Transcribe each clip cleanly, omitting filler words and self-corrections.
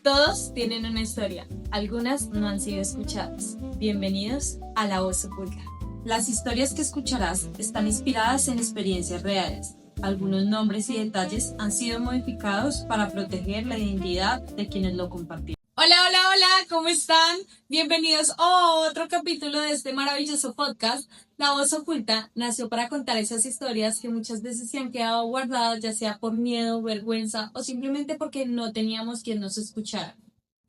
Todos tienen una historia, algunas no han sido escuchadas. Bienvenidos a La Voz Oculta. Las historias que escucharás están inspiradas en experiencias reales. Algunos nombres y detalles han sido modificados para proteger la identidad de quienes lo compartieron. Hola, hola, hola, ¿cómo están? Bienvenidos a otro capítulo de este maravilloso podcast. La Voz Oculta nació para contar esas historias que muchas veces se han quedado guardadas, ya sea por miedo, vergüenza o simplemente porque no teníamos quien nos escuchara.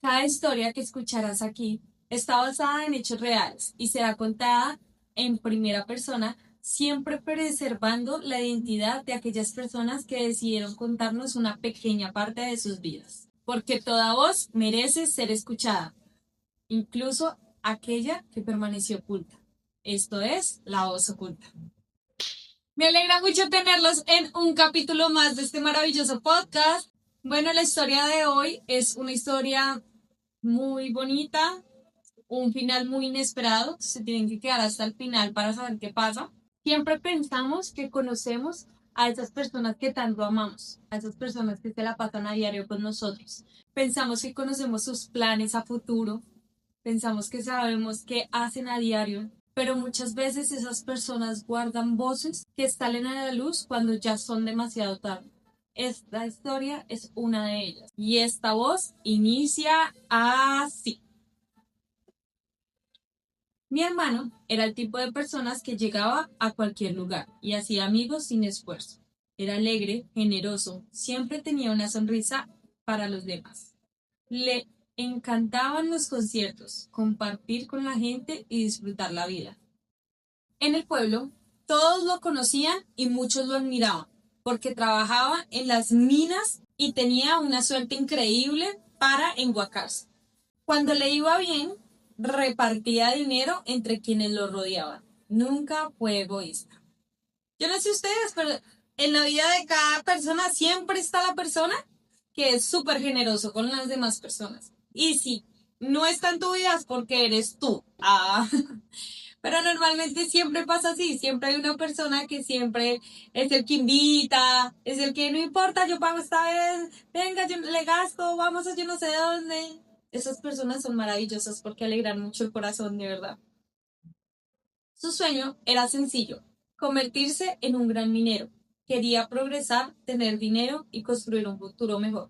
Cada historia que escucharás aquí está basada en hechos reales y será contada en primera persona, siempre preservando la identidad de aquellas personas que decidieron contarnos una pequeña parte de sus vidas. Porque toda voz merece ser escuchada, incluso aquella que permaneció oculta. Esto es La Voz Oculta. Me alegra mucho tenerlos en un capítulo más de este maravilloso podcast. Bueno, la historia de hoy es una historia muy bonita, un final muy inesperado. Se tienen que quedar hasta el final para saber qué pasa. Siempre pensamos que conocemos a esas personas que tanto amamos, a esas personas que se la pasan a diario con nosotros. Pensamos que conocemos sus planes a futuro, pensamos que sabemos qué hacen a diario, pero muchas veces esas personas guardan voces que salen a la luz cuando ya son demasiado tarde. Esta historia es una de ellas y esta voz inicia así. Mi hermano era el tipo de personas que llegaba a cualquier lugar y hacía amigos sin esfuerzo. Era alegre, generoso, siempre tenía una sonrisa para los demás. Le encantaban los conciertos, compartir con la gente y disfrutar la vida. En el pueblo, todos lo conocían y muchos lo admiraban, porque trabajaba en las minas y tenía una suerte increíble para enguacarse. Cuando le iba bien, repartía dinero entre quienes lo rodeaban. Nunca fue egoísta. Yo no sé ustedes, pero en la vida de cada persona siempre está la persona que es súper generoso con las demás personas. Y si no está en tu vida es porque eres tú. Pero normalmente siempre pasa así, siempre hay una persona que siempre es el que invita, es el que no importa, yo pago esta vez, venga, yo le gasto, vamos a yo no sé dónde. Esas personas son maravillosas porque alegran mucho el corazón, de verdad. Su sueño era sencillo, convertirse en un gran minero. Quería progresar, tener dinero y construir un futuro mejor.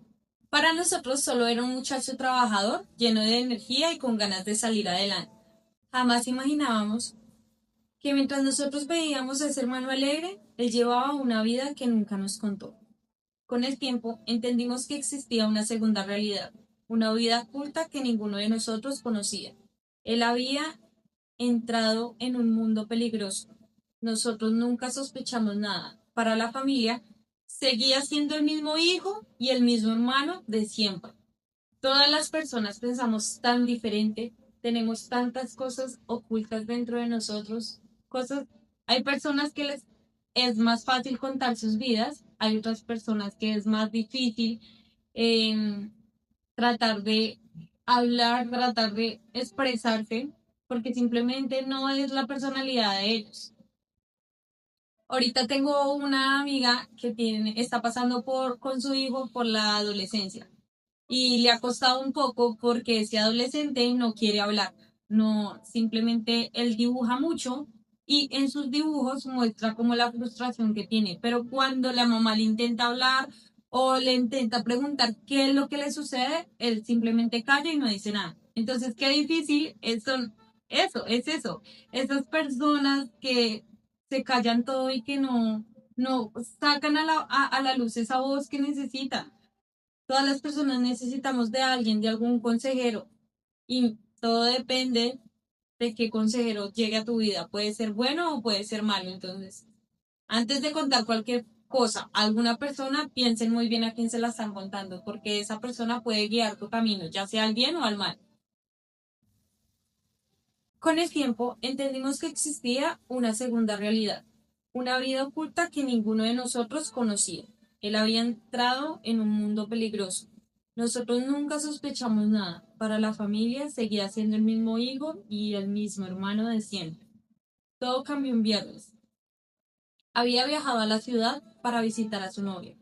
Para nosotros solo era un muchacho trabajador, lleno de energía y con ganas de salir adelante. Jamás imaginábamos que mientras nosotros veíamos a ese hermano alegre, él llevaba una vida que nunca nos contó. Con el tiempo entendimos que existía una segunda realidad, una vida oculta que ninguno de nosotros conocía. Él había entrado en un mundo peligroso. Nosotros nunca sospechamos nada. Para la familia, seguía siendo el mismo hijo y el mismo hermano de siempre. Todas las personas pensamos tan diferente, tenemos tantas cosas ocultas dentro de nosotros, cosas, hay personas que les es más fácil contar sus vidas, hay otras personas que es más difícil eh, tratar de hablar, tratar de expresarse, porque simplemente no es la personalidad de ellos. Ahorita tengo una amiga que está pasando con su hijo por la adolescencia y le ha costado un poco porque ese adolescente no quiere hablar, no, simplemente él dibuja mucho y en sus dibujos muestra como la frustración que tiene, pero cuando la mamá le intenta hablar o le intenta preguntar qué es lo que le sucede, él simplemente calla y no dice nada. Entonces, qué difícil es eso, esas personas que se callan todo y que no sacan a la luz esa voz que necesitan. Todas las personas necesitamos de alguien, de algún consejero, y todo depende de qué consejero llegue a tu vida. Puede ser bueno o puede ser malo. Entonces, antes de contar cualquier cosa a alguna persona, piensen muy bien a quién se la están contando, porque esa persona puede guiar tu camino, ya sea al bien o al mal. Con el tiempo, entendimos que existía una segunda realidad, una vida oculta que ninguno de nosotros conocía. Él había entrado en un mundo peligroso. Nosotros nunca sospechamos nada. Para la familia seguía siendo el mismo hijo y el mismo hermano de siempre. Todo cambió un viernes. Había viajado a la ciudad para visitar a su novia.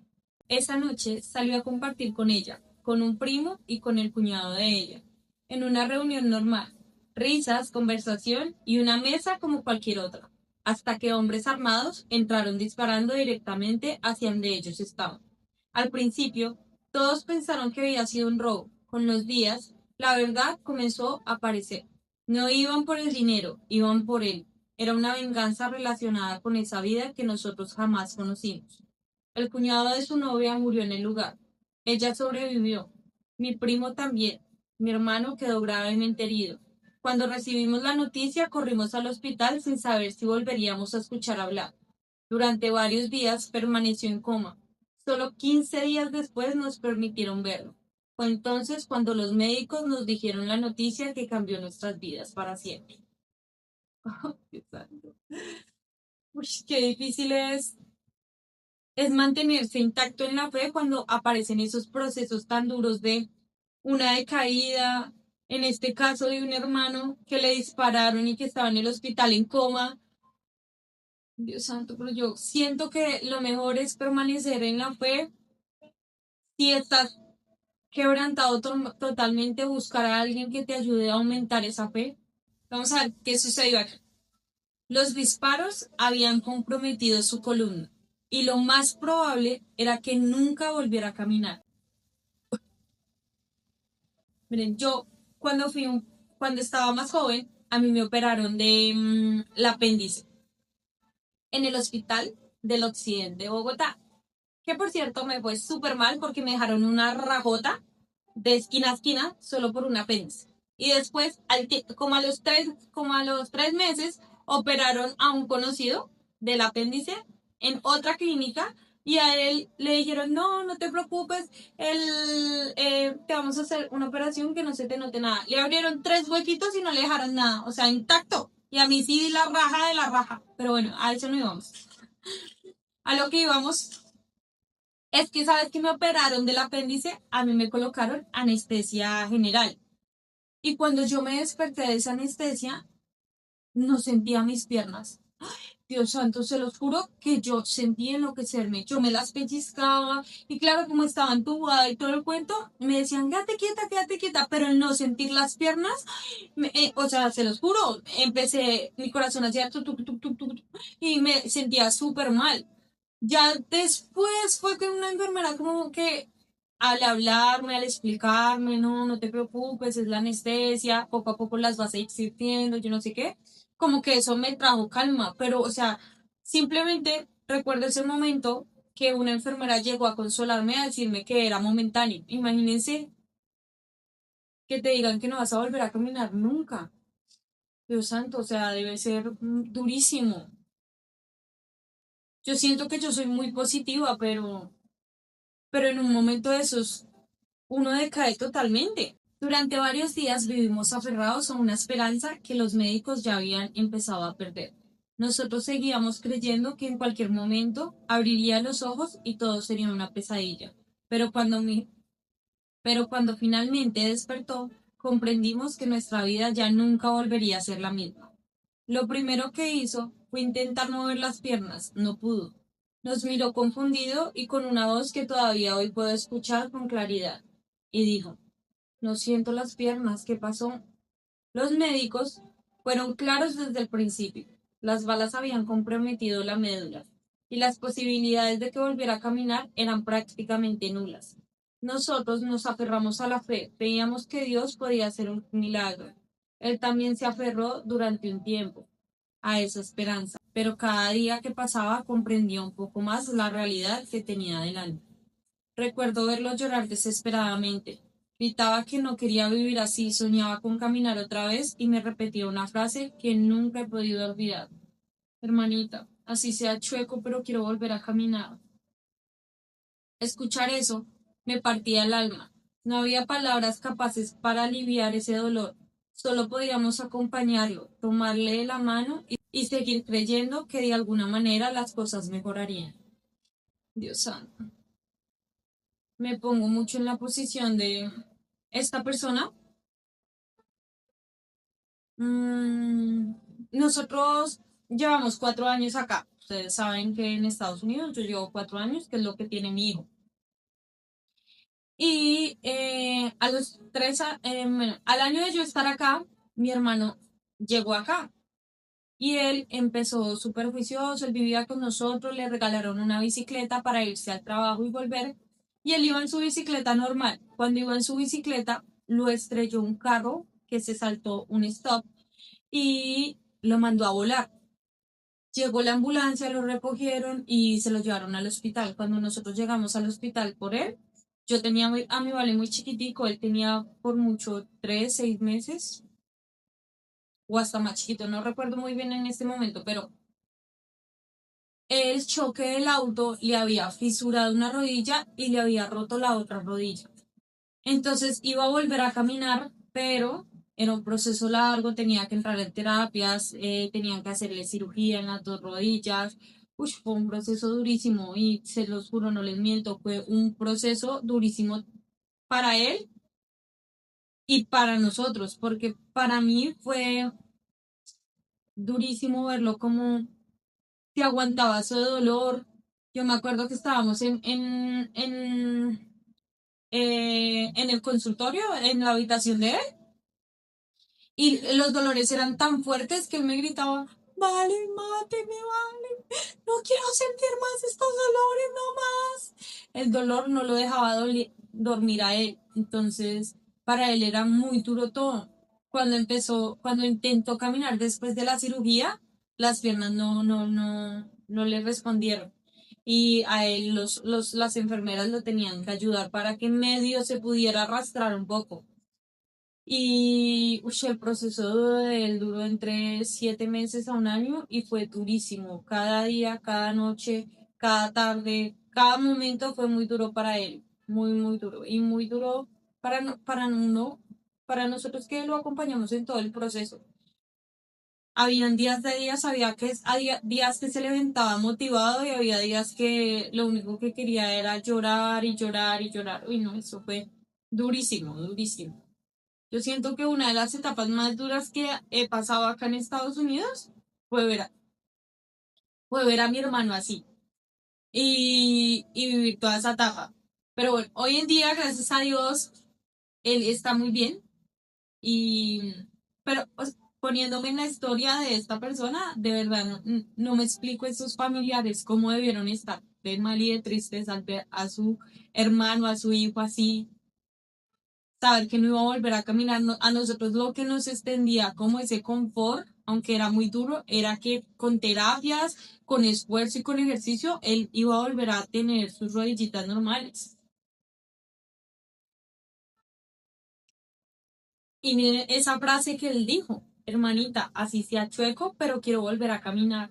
Esa noche salió a compartir con ella. con un primo y con el cuñado de ella, en una reunión normal. Risas, conversación y una mesa como cualquier otra, hasta que hombres armados entraron disparando directamente hacia donde ellos estaban. Al principio, todos pensaron que había sido un robo. Con los días, la verdad comenzó a aparecer. No iban por el dinero, iban por él. Era una venganza relacionada con esa vida que nosotros jamás conocimos. El cuñado de su novia murió en el lugar. Ella sobrevivió. Mi primo también. Mi hermano quedó gravemente herido. Cuando recibimos la noticia, corrimos al hospital sin saber si volveríamos a escuchar hablar. Durante varios días permaneció en coma. Solo 15 días después nos permitieron verlo. Fue entonces cuando los médicos nos dijeron la noticia que cambió nuestras vidas para siempre. Dios santo. Uy, qué difícil es mantenerse intacto en la fe cuando aparecen esos procesos tan duros de una decaída, en este caso de un hermano que le dispararon y que estaba en el hospital en coma. Dios santo, pero yo siento que lo mejor es permanecer en la fe. Si estás quebrantado totalmente, buscar a alguien que te ayude a aumentar esa fe. Vamos a ver qué sucedió acá. Los disparos habían comprometido su columna y lo más probable era que nunca volviera a caminar. Miren, yo cuando cuando estaba más joven, a mí me operaron de la apéndice en el hospital del occidente de Bogotá, que por cierto me fue súper mal porque me dejaron una rajota de esquina a esquina solo por un apéndice. Y después, como a los 3 meses, operaron a un conocido del apéndice en otra clínica y a él le dijeron, no, no te preocupes, te vamos a hacer una operación que no se te note nada. Le abrieron 3 huequitos y no le dejaron nada, o sea, intacto. Y a mí sí la raja de la raja. Pero bueno, a eso no íbamos. A lo que íbamos es que, ¿sabes que me operaron del apéndice? A mí me colocaron anestesia general. Y cuando yo me desperté de esa anestesia, no sentía mis piernas. Dios santo, se los juro que yo sentí enloquecerme. Yo me las pellizcaba y claro, como estaba entubada y todo el cuento, me decían, quédate quieta, pero el no sentir las piernas, o sea, se los juro, mi corazón hacía y me sentía súper mal. Ya después fue que una enfermera como que al hablarme, al explicarme, no, no te preocupes, es la anestesia, poco a poco las vas a ir sintiendo, yo no sé qué, como que eso me trajo calma, pero o sea, simplemente recuerdo ese momento que una enfermera llegó a consolarme, a decirme que era momentáneo. Imagínense que te digan que no vas a volver a caminar nunca. Dios santo, o sea, debe ser durísimo. Yo siento que yo soy muy positiva, pero en un momento de esos uno decae totalmente. Durante varios días vivimos aferrados a una esperanza que los médicos ya habían empezado a perder. Nosotros seguíamos creyendo que en cualquier momento abriría los ojos y todo sería una pesadilla. Pero pero cuando finalmente despertó, comprendimos que nuestra vida ya nunca volvería a ser la misma. Lo primero que hizo fue intentar mover las piernas, no pudo. Nos miró confundido y con una voz que todavía hoy puedo escuchar con claridad, y dijo, no siento las piernas, ¿qué pasó? Los médicos fueron claros desde el principio. Las balas habían comprometido la médula y las posibilidades de que volviera a caminar eran prácticamente nulas. Nosotros nos aferramos a la fe, veíamos que Dios podía hacer un milagro. Él también se aferró durante un tiempo a esa esperanza, pero cada día que pasaba comprendía un poco más la realidad que tenía delante. Recuerdo verlo llorar desesperadamente. Gritaba que no quería vivir así, soñaba con caminar otra vez y me repetía una frase que nunca he podido olvidar. Hermanita, así sea chueco, pero quiero volver a caminar. Escuchar eso me partía el alma. No había palabras capaces para aliviar ese dolor. Solo podíamos acompañarlo, tomarle de la mano y seguir creyendo que de alguna manera las cosas mejorarían. Dios santo. Me pongo mucho en la posición de esta persona. Mm, nosotros llevamos 4 años acá. Ustedes saben que en Estados Unidos yo llevo 4 años, que es lo que tiene mi hijo. Y a los bueno, al año de yo estar acá, mi hermano llegó acá y él empezó súper juicioso, él vivía con nosotros, le regalaron una bicicleta para irse al trabajo y volver. Y él iba en su bicicleta normal. Cuando iba en su bicicleta, lo estrelló un carro que se saltó un stop y lo mandó a volar. Llegó la ambulancia, lo recogieron y se lo llevaron al hospital. Cuando nosotros llegamos al hospital por él, yo tenía a mi vale muy chiquitico, él tenía por mucho 3, 6 meses o hasta más chiquito, no recuerdo muy bien en este momento, pero el choque del auto le había fisurado una rodilla y le había roto la otra rodilla. Entonces iba a volver a caminar, pero era un proceso largo, tenía que entrar en terapias, tenían que hacerle cirugía en las dos rodillas. Uy, fue un proceso durísimo y se los juro, no les miento, fue un proceso durísimo para él y para nosotros, porque para mí fue durísimo verlo como se aguantaba su dolor. Yo me acuerdo que estábamos en el consultorio, en la habitación de él. Y los dolores eran tan fuertes que él me gritaba, vale, máteme, vale, no quiero sentir más estos dolores, no más. El dolor no lo dejaba dormir a él, entonces para él era muy duro todo. Cuando intentó caminar después de la cirugía, las piernas no le respondieron. Y a él las enfermeras lo tenían que ayudar para que en medio se pudiera arrastrar un poco. Y el proceso de él duró entre 7 meses a un año y fue durísimo. Cada día, cada noche, cada tarde, cada momento fue muy duro para él. Muy, muy duro. Y muy duro para nosotros que lo acompañamos en todo el proceso. Habían había días que se levantaba motivado y había días que lo único que quería era llorar y llorar y llorar. Uy, no, eso fue durísimo, durísimo. Yo siento que una de las etapas más duras que he pasado acá en Estados Unidos fue fue ver a mi hermano así y vivir toda esa etapa. Pero bueno, hoy en día, gracias a Dios, él está muy bien. Y, pero pues, poniéndome en la historia de esta persona, de verdad no me explico estos familiares cómo debieron estar de mal y de tristes al ver a su hermano, a su hijo así, saber que no iba a volver a caminar. A nosotros lo que nos extendía como ese confort, aunque era muy duro, era que con terapias, con esfuerzo y con ejercicio, él iba a volver a tener sus rodillitas normales. Y miren esa frase que él dijo, hermanita, así sea chueco, pero quiero volver a caminar.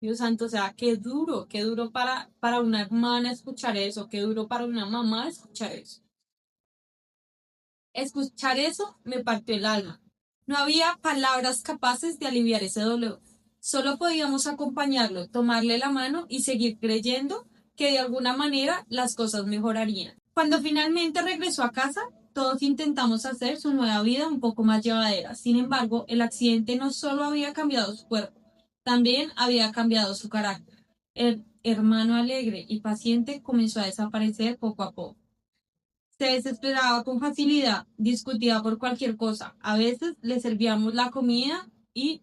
Dios santo, o sea, qué duro para una hermana escuchar eso, qué duro para una mamá escuchar eso. Escuchar eso me partió el alma. No había palabras capaces de aliviar ese dolor. Solo podíamos acompañarlo, tomarle la mano y seguir creyendo que de alguna manera las cosas mejorarían. Cuando finalmente regresó a casa, todos intentamos hacer su nueva vida un poco más llevadera. Sin embargo, el accidente no solo había cambiado su cuerpo, también había cambiado su carácter. El hermano alegre y paciente comenzó a desaparecer poco a poco. Se desesperaba con facilidad, discutía por cualquier cosa. A veces le servíamos la comida y,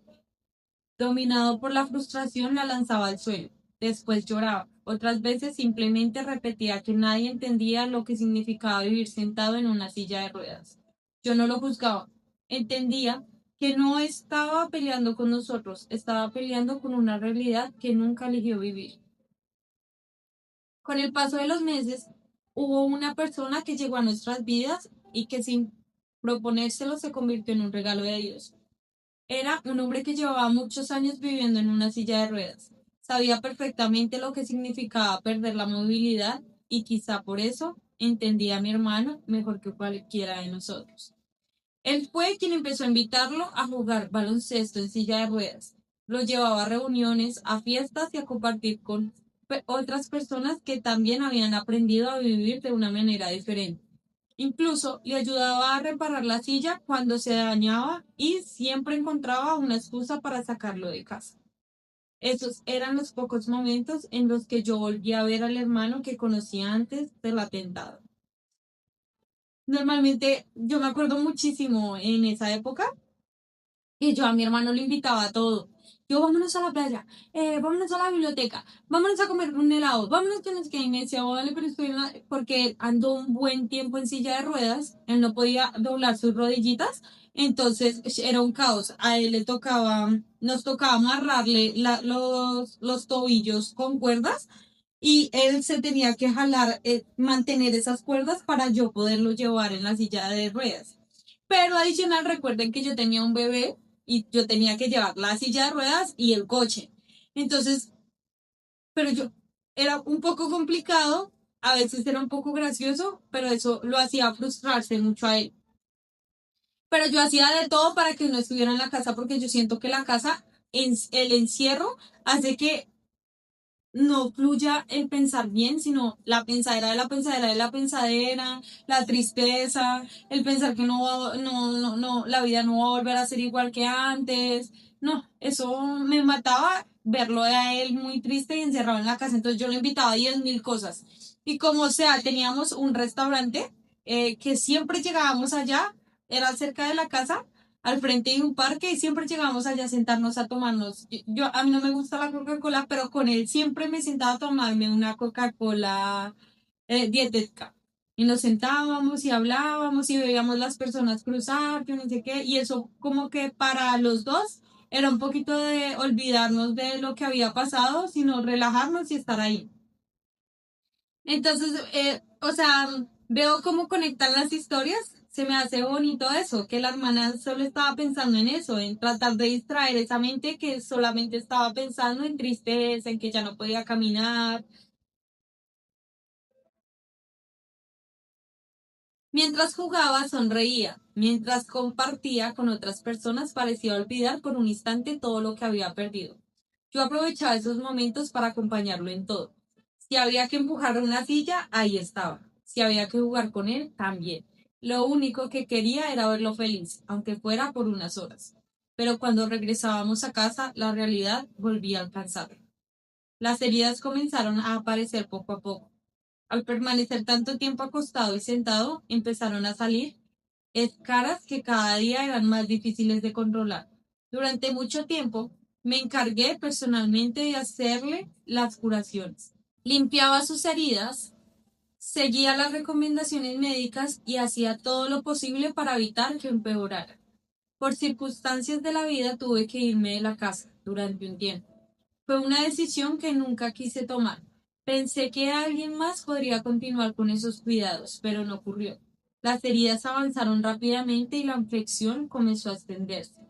dominado por la frustración, la lanzaba al suelo. Después lloraba. Otras veces simplemente repetía que nadie entendía lo que significaba vivir sentado en una silla de ruedas. Yo no lo juzgaba. Entendía que no estaba peleando con nosotros, estaba peleando con una realidad que nunca eligió vivir. Con el paso de los meses, hubo una persona que llegó a nuestras vidas y que sin proponérselo se convirtió en un regalo de Dios. Era un hombre que llevaba muchos años viviendo en una silla de ruedas. Sabía perfectamente lo que significaba perder la movilidad y quizá por eso entendía a mi hermano mejor que cualquiera de nosotros. Él fue quien empezó a invitarlo a jugar baloncesto en silla de ruedas. Lo llevaba a reuniones, a fiestas y a compartir con otras personas que también habían aprendido a vivir de una manera diferente. Incluso le ayudaba a reparar la silla cuando se dañaba y siempre encontraba una excusa para sacarlo de casa. Esos eran los pocos momentos en los que yo volví a ver al hermano que conocía antes del atentado. Normalmente yo me acuerdo muchísimo en esa época y yo a mi hermano le invitaba a todo. Yo, vámonos a la playa, vámonos a la biblioteca, vámonos a comer un helado, vámonos que nos quede. Y me decía, vale, pero estoy porque andó un buen tiempo en silla de ruedas, él no podía doblar sus rodillitas, entonces era un caos. A él le tocaba, nos tocaba amarrarle los tobillos con cuerdas y él se tenía que jalar, mantener esas cuerdas para yo poderlo llevar en la silla de ruedas. Pero adicional, recuerden que yo tenía un bebé y yo tenía que llevar la silla de ruedas y el coche. Entonces, pero yo era un poco complicado, a veces era un poco gracioso, pero eso lo hacía frustrarse mucho a él. Pero yo hacía de todo para que no estuviera en la casa porque yo siento que la casa, el encierro, hace que no fluya el pensar bien, sino la pensadera de la pensadera de la pensadera, la tristeza, el pensar que no, la vida no va a volver a ser igual que antes. No, eso me mataba verlo a él muy triste y encerrado en la casa. Entonces yo le invitaba a 10.000 cosas. Y como sea, teníamos un restaurante que siempre llegábamos allá, era cerca de la casa al frente de un parque y siempre llegábamos allá a sentarnos a tomarnos. A mí no me gusta la Coca-Cola, pero con él siempre me sentaba a tomarme una Coca-Cola dietética. Y nos sentábamos y hablábamos y veíamos las personas cruzar, que no sé qué, y eso como que para los dos era un poquito de olvidarnos de lo que había pasado, sino relajarnos y estar ahí. Entonces, o sea, veo cómo conectan las historias. Se me hace bonito eso, que la hermana solo estaba pensando en eso, en tratar de distraer esa mente que solamente estaba pensando en tristeza, en que ya no podía caminar. Mientras jugaba, sonreía. Mientras compartía con otras personas, parecía olvidar por un instante todo lo que había perdido. Yo aprovechaba esos momentos para acompañarlo en todo. Si había que empujar una silla, ahí estaba. Si había que jugar con él, también. Lo único que quería era verlo feliz, aunque fuera por unas horas. Pero cuando regresábamos a casa, la realidad volvía a alcanzarlo. Las heridas comenzaron a aparecer poco a poco. Al permanecer tanto tiempo acostado y sentado, empezaron a salir escaras que cada día eran más difíciles de controlar. Durante mucho tiempo me encargué personalmente de hacerle las curaciones. Limpiaba sus heridas, seguía las recomendaciones médicas y hacía todo lo posible para evitar que empeorara. Por circunstancias de la vida tuve que irme de la casa durante un tiempo. Fue una decisión que nunca quise tomar. Pensé que alguien más podría continuar con esos cuidados, pero no ocurrió. Las heridas avanzaron rápidamente y la infección comenzó a extenderse.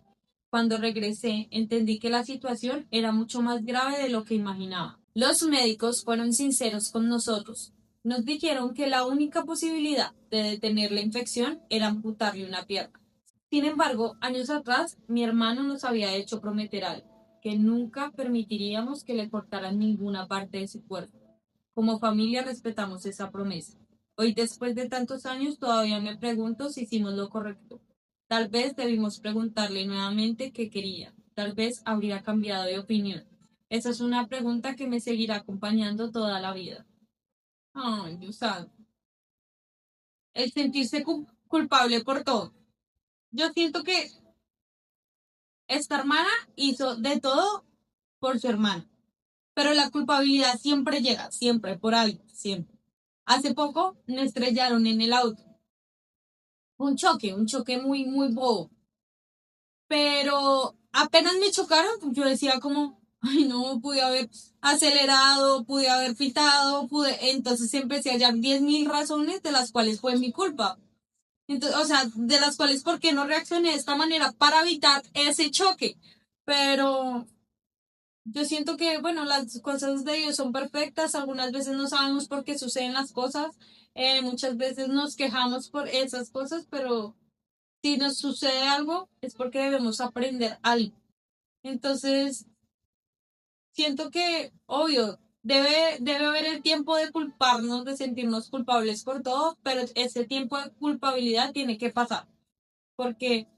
Cuando regresé, entendí que la situación era mucho más grave de lo que imaginaba. Los médicos fueron sinceros con nosotros. Nos dijeron que la única posibilidad de detener la infección era amputarle una pierna. Sin embargo, años atrás, mi hermano nos había hecho prometer algo, que nunca permitiríamos que le cortaran ninguna parte de su cuerpo. Como familia respetamos esa promesa. Hoy, después de tantos años, todavía me pregunto si hicimos lo correcto. Tal vez debimos preguntarle nuevamente qué quería. Tal vez habría cambiado de opinión. Esa es una pregunta que me seguirá acompañando toda la vida. Ay, Dios santo. El sentirse culpable por todo. Yo siento que esta hermana hizo de todo por su hermano, pero la culpabilidad siempre llega, siempre, por algo, siempre. Hace poco me estrellaron en el auto, un choque muy, muy bobo, pero apenas me chocaron, yo decía como, ay no, pude haber acelerado, pude haber pitado, entonces empecé a hallar 10.000 razones de las cuales fue mi culpa. Entonces, o sea, de las cuales por qué no reaccioné de esta manera para evitar ese choque. Pero yo siento que, bueno, las cosas de Dios son perfectas, algunas veces no sabemos por qué suceden las cosas, muchas veces nos quejamos por esas cosas, pero si nos sucede algo es porque debemos aprender algo. Entonces, siento que, obvio, debe haber el tiempo de culparnos, de sentirnos culpables por todo, pero ese tiempo de culpabilidad tiene que pasar, porque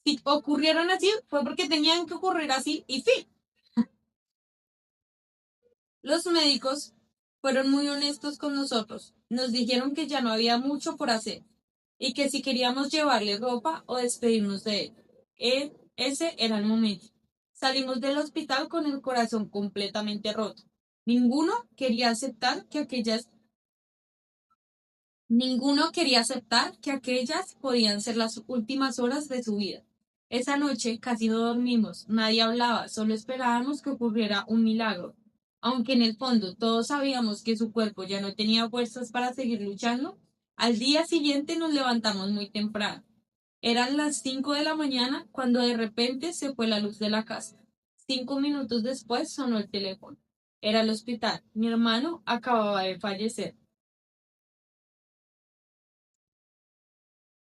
si ocurrieron así, fue porque tenían que ocurrir así y fin. Los médicos fueron muy honestos con nosotros. Nos dijeron que ya no había mucho por hacer. y que si queríamos llevarle ropa o despedirnos de él. Ese era el momento. Salimos del hospital con el corazón completamente roto. Ninguno quería aceptar que aquellas Ninguno quería aceptar que aquellas podían ser las últimas horas de su vida. Esa noche casi no dormimos, nadie hablaba, solo esperábamos que ocurriera un milagro. Aunque en el fondo todos sabíamos que su cuerpo ya no tenía fuerzas para seguir luchando, al día siguiente nos levantamos muy temprano. Eran las 5 de la mañana cuando de repente se fue la luz de la casa. 5 minutos después sonó el teléfono. Era el hospital. Mi hermano acababa de fallecer.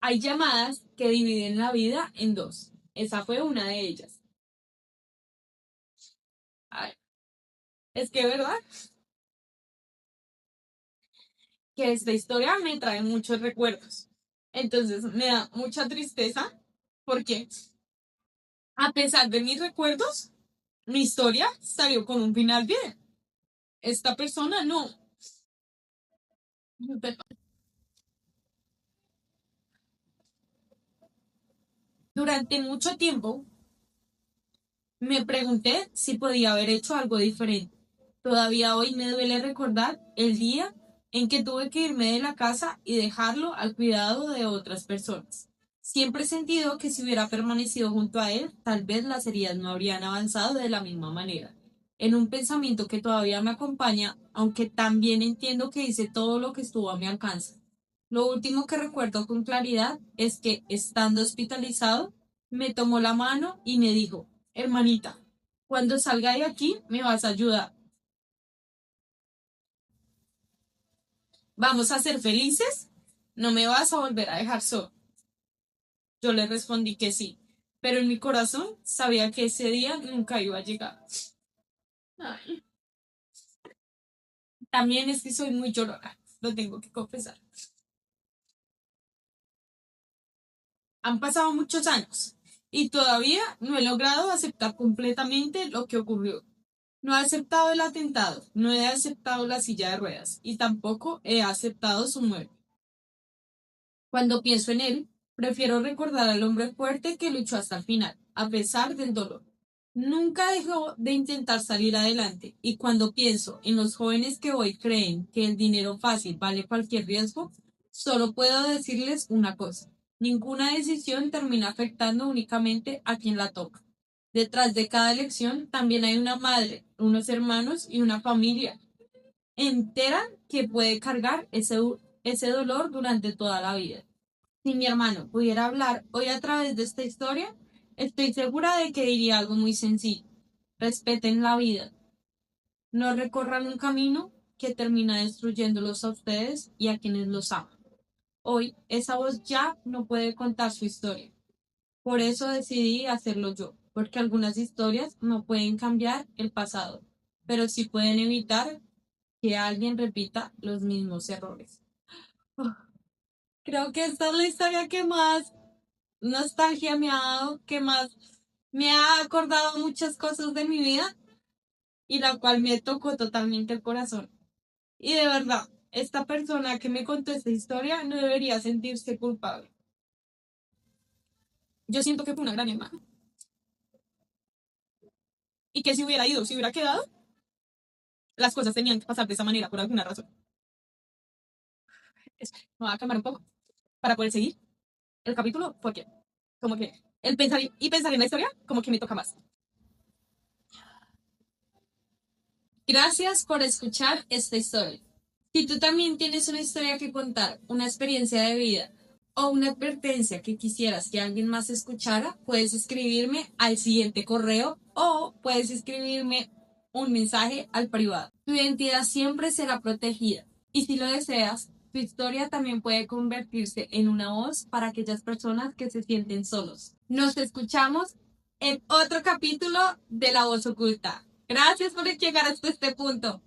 Hay llamadas que dividen la vida en dos. Esa fue una de ellas. Ay, es que, ¿verdad? Que esta historia me trae muchos recuerdos. Entonces me da mucha tristeza porque a pesar de mis recuerdos, mi historia salió con un final bien. Esta persona no. Durante mucho tiempo me pregunté si podía haber hecho algo diferente. Todavía hoy me duele recordar el día en que tuve que irme de la casa y dejarlo al cuidado de otras personas. Siempre he sentido que si hubiera permanecido junto a él, tal vez las heridas no habrían avanzado de la misma manera. En un pensamiento que todavía me acompaña, aunque también entiendo que hice todo lo que estuvo a mi alcance. Lo último que recuerdo con claridad es que, estando hospitalizado, me tomó la mano y me dijo: hermanita, cuando salga de aquí me vas a ayudar. ¿Vamos a ser felices? ¿No me vas a volver a dejar solo? Yo le respondí que sí, pero en mi corazón sabía que ese día nunca iba a llegar. Ay, también es que soy muy llorona, lo tengo que confesar. Han pasado muchos años y todavía no he logrado aceptar completamente lo que ocurrió. No he aceptado el atentado, no he aceptado la silla de ruedas y tampoco he aceptado su muerte. Cuando pienso en él, prefiero recordar al hombre fuerte que luchó hasta el final, a pesar del dolor. Nunca dejó de intentar salir adelante, y cuando pienso en los jóvenes que hoy creen que el dinero fácil vale cualquier riesgo, solo puedo decirles una cosa: ninguna decisión termina afectando únicamente a quien la toca. Detrás de cada elección también hay una madre, unos hermanos y una familia entera que puede cargar ese dolor durante toda la vida. Si mi hermano pudiera hablar hoy a través de esta historia, estoy segura de que diría algo muy sencillo: respeten la vida, no recorran un camino que termina destruyéndolos a ustedes y a quienes los aman. Hoy esa voz ya no puede contar su historia. Por eso decidí hacerlo yo, porque algunas historias no pueden cambiar el pasado, pero sí pueden evitar que alguien repita los mismos errores. Oh, creo que esta es la historia que más nostalgia me ha dado, que más me ha acordado muchas cosas de mi vida y la cual me tocó totalmente el corazón. Y de verdad, esta persona que me contó esta historia no debería sentirse culpable. Yo siento que fue una gran hermana y que si hubiera ido, si hubiera quedado, las cosas tenían que pasar de esa manera por alguna razón. Eso, me va a calmar un poco para poder seguir el capítulo, porque como que el pensar y pensar en la historia como que me toca más. Gracias por escuchar esta historia. Si tú también tienes una historia que contar, una experiencia de vida o una advertencia que quisieras que alguien más escuchara, puedes escribirme al siguiente correo o puedes escribirme un mensaje al privado. Tu identidad siempre será protegida y si lo deseas, tu historia también puede convertirse en una voz para aquellas personas que se sienten solos. Nos escuchamos en otro capítulo de La Voz Oculta. Gracias por llegar hasta este punto.